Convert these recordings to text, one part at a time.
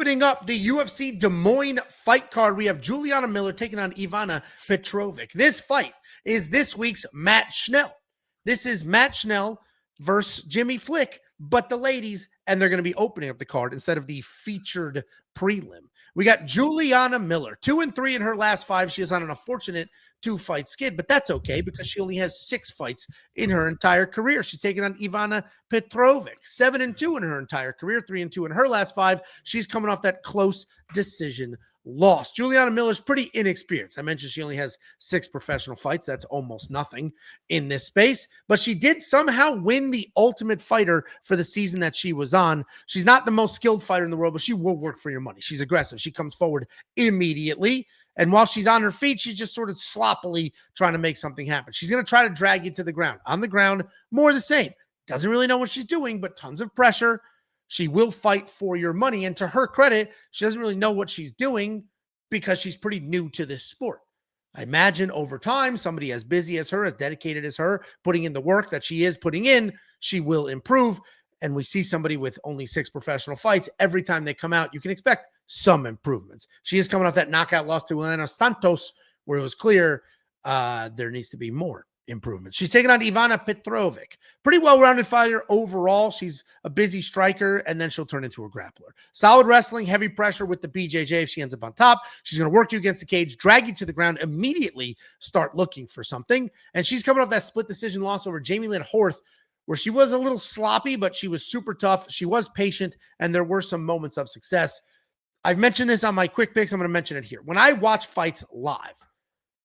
Opening up the UFC Des Moines fight card, we have Juliana Miller taking on Ivana Petrovic. This fight is this week's Matt Schnell. This is Matt Schnell versus Jimmy Flick, but the ladies, and they're going to be opening up the card instead of the featured prelim. We got Juliana Miller, 2-3 in her last 5. She is on an unfortunate 2-fight skid, but that's okay because she only has 6 fights in her entire career. She's taking on Ivana Petrovic, 7-2 in her entire career, 3-2 in her last 5. She's coming off that close decision loss. Juliana Miller's pretty inexperienced. I mentioned she only has 6 professional fights. That's almost nothing in this space, but she did somehow win the Ultimate Fighter for the season that she was on. She's not the most skilled fighter in the world, but she will work for your money. She's aggressive. She comes forward immediately. And while she's on her feet, she's just sort of sloppily trying to make something happen. She's going to try to drag you to the ground. On the ground, more the same. Doesn't really know what she's doing, but tons of pressure. She will fight for your money. And to her credit, she doesn't really know what she's doing because she's pretty new to this sport. I imagine over time, somebody as busy as her, as dedicated as her, putting in the work that she is putting in, she will improve. And we see somebody with only 6 professional fights. Every time they come out, you can expect some improvements. She is coming off that knockout loss to Elena Santos, where it was clear there needs to be more improvements. She's taking on Ivana Petrovic. Pretty well-rounded fighter overall. She's a busy striker, and then she'll turn into a grappler. Solid wrestling, heavy pressure with the BJJ. If she ends up on top, she's going to work you against the cage, drag you to the ground, immediately start looking for something. And she's coming off that split decision loss over Jamie Lynn Horth, where she was a little sloppy, but she was super tough. She was patient, and there were some moments of success. I've mentioned this on my quick picks. I'm going to mention it here. When I watch fights live,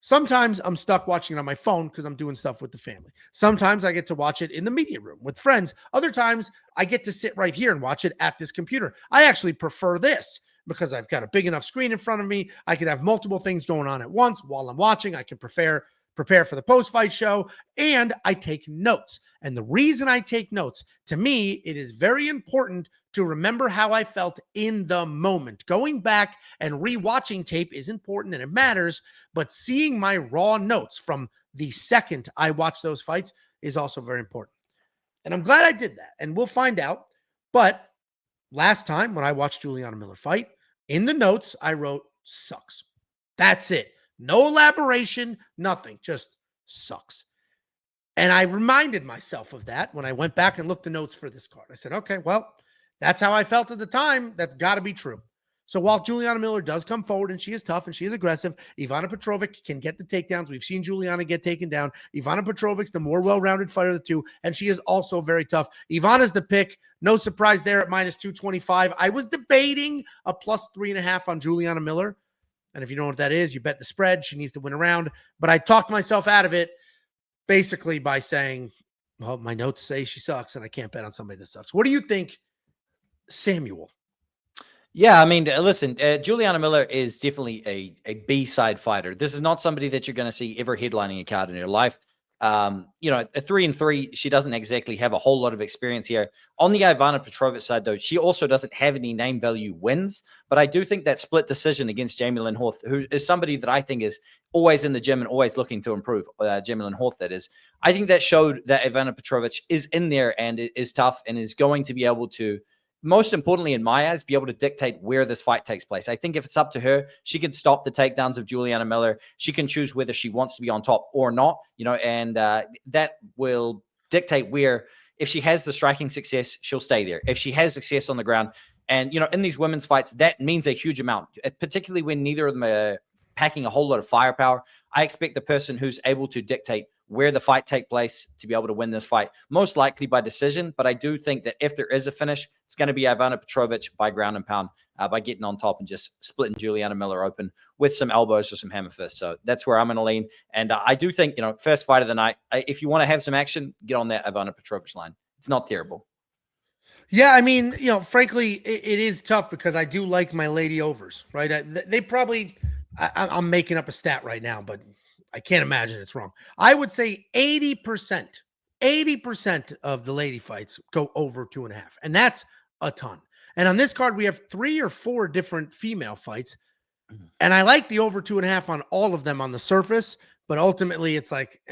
sometimes I'm stuck watching it on my phone because I'm doing stuff with the family. Sometimes I get to watch it in the media room with friends. Other times I get to sit right here and watch it at this computer. I actually prefer this because I've got a big enough screen in front of me. I can have multiple things going on at once while I'm watching. I can prepare for the post-fight show, and I take notes. And the reason I take notes, to me, it is very important to remember how I felt in the moment. Going back and rewatching tape is important and it matters, but seeing my raw notes from the second I watch those fights is also very important. And I'm glad I did that, and we'll find out. But last time when I watched Juliana Miller fight, in the notes, I wrote, sucks. That's it. No elaboration, nothing, just sucks. And I reminded myself of that when I went back and looked the notes for this card. I said, okay, well, that's how I felt at the time. That's got to be true. So while Juliana Miller does come forward and she is tough and she is aggressive, Ivana Petrovic can get the takedowns. We've seen Juliana get taken down. Ivana Petrovic's the more well-rounded fighter of the two, and she is also very tough. Ivana's the pick. No surprise there at -225. I was debating a +3.5 on Juliana Miller. And if you don't know what that is, you bet the spread. She needs to win a round. But I talked myself out of it basically by saying, well, my notes say she sucks and I can't bet on somebody that sucks. What do you think, Samuel? Yeah, I mean, listen, Juliana Miller is definitely a B-side fighter. This is not somebody that you're going to see ever headlining a card in her life. You know, a 3-3, she doesn't exactly have a whole lot of experience here. On the Ivana Petrovic side, though, she also doesn't have any name value wins. But I do think that split decision against Jamie Lynn Horth, who is somebody that I think is always in the gym and always looking to improve, Jamie Lynn Horth, that is. I think that showed that Ivana Petrovic is in there and is tough and is going to be able to, most importantly, in my eyes, be able to dictate where this fight takes place. I think if it's up to her, she can stop the takedowns of Juliana Miller. She can choose whether she wants to be on top or not, you know, and that will dictate where, if she has the striking success, she'll stay there. If she has success on the ground, and, you know, in these women's fights, that means a huge amount, particularly when neither of them are packing a whole lot of firepower. I expect the person who's able to dictate where the fight take place to be able to win this fight, most likely by decision. But I do think that if there is a finish, it's going to be Ivana Petrovic by ground and pound, by getting on top and just splitting Juliana Miller open with some elbows or some hammer fists. So that's where I'm going to lean. And I do think, you know, first fight of the night, if you want to have some action, get on that Ivana Petrovic line. It's not terrible. Yeah, I mean, you know, frankly, it is tough because I do like my lady overs, right? They probably, I'm making up a stat right now, but I can't imagine it's wrong. I would say 80% of the lady fights go over 2.5, and that's a ton. And on this card, we have 3 or 4 different female fights, and I like the over 2.5 on all of them on the surface, but ultimately it's like,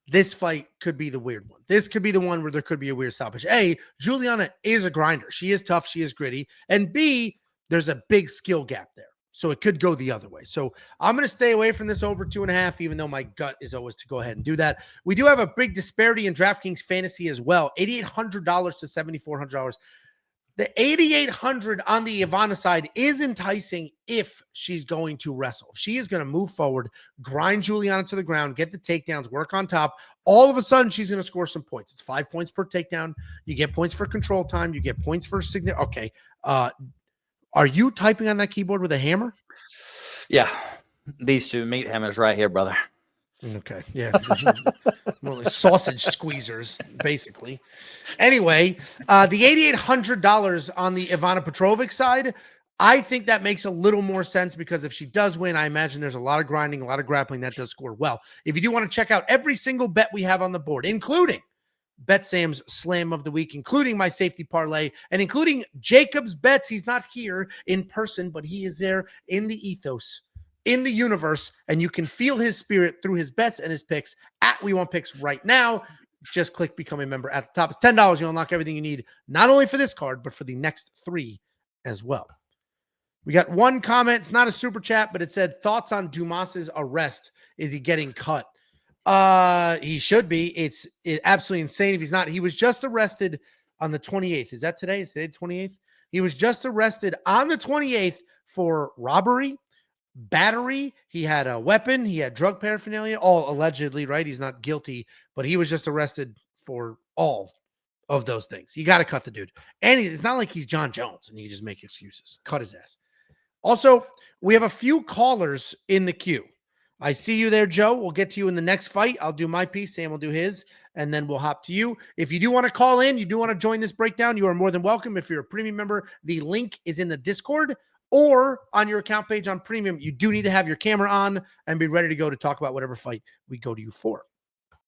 this fight could be the weird one. This could be the one where there could be a weird stoppage. A, Juliana is a grinder. She is tough. She is gritty. And B, there's a big skill gap there. So it could go the other way. So I'm going to stay away from this over 2.5, even though my gut is always to go ahead and do that. We do have a big disparity in DraftKings fantasy as well. $8,800 to $7,400. The $8,800 on the Ivana side is enticing if she's going to wrestle. If she is going to move forward, grind Juliana to the ground, get the takedowns, work on top. All of a sudden, she's going to score some points. It's 5 points per takedown. You get points for control time. You get points for signature. Okay. Are you typing on that keyboard with a hammer? Yeah. These two meat hammers right here, brother. Okay. Yeah. Sausage squeezers, basically. Anyway, the $8,800 on the Ivana Petrovic side, I think that makes a little more sense because if she does win, I imagine there's a lot of grinding, a lot of grappling that does score well. If you do want to check out every single bet we have on the board, including Bet Sam's Slam of the Week, including my safety parlay, and including Jacob's bets. He's not here in person, but he is there in the ethos, in the universe, and you can feel his spirit through his bets and his picks at We Want Picks right now. Just click Become a Member at the top. It's $10. You'll unlock everything you need, not only for this card, but for the next 3 as well. We got one comment. It's not a super chat, but it said, thoughts on Dumas's arrest. Is he getting cut? He should be. It's absolutely insane if he's not. He was just arrested on the 28th. Is that today? Is today the 28th? He was just arrested on the 28th for robbery, battery. He had a weapon. He had drug paraphernalia, all allegedly, right? He's not guilty, but he was just arrested for all of those things. You got to cut the dude. And it's not like he's John Jones and you just make excuses. Cut his ass. Also, we have a few callers in the queue. I see you there, Joe. We'll get to you in the next fight. I'll do my piece. Sam will do his, and then we'll hop to you. If you do want to call in, you do want to join this breakdown, you are more than welcome. If you're a premium member, the link is in the Discord or on your account page on premium. You do need to have your camera on and be ready to go to talk about whatever fight we go to you for.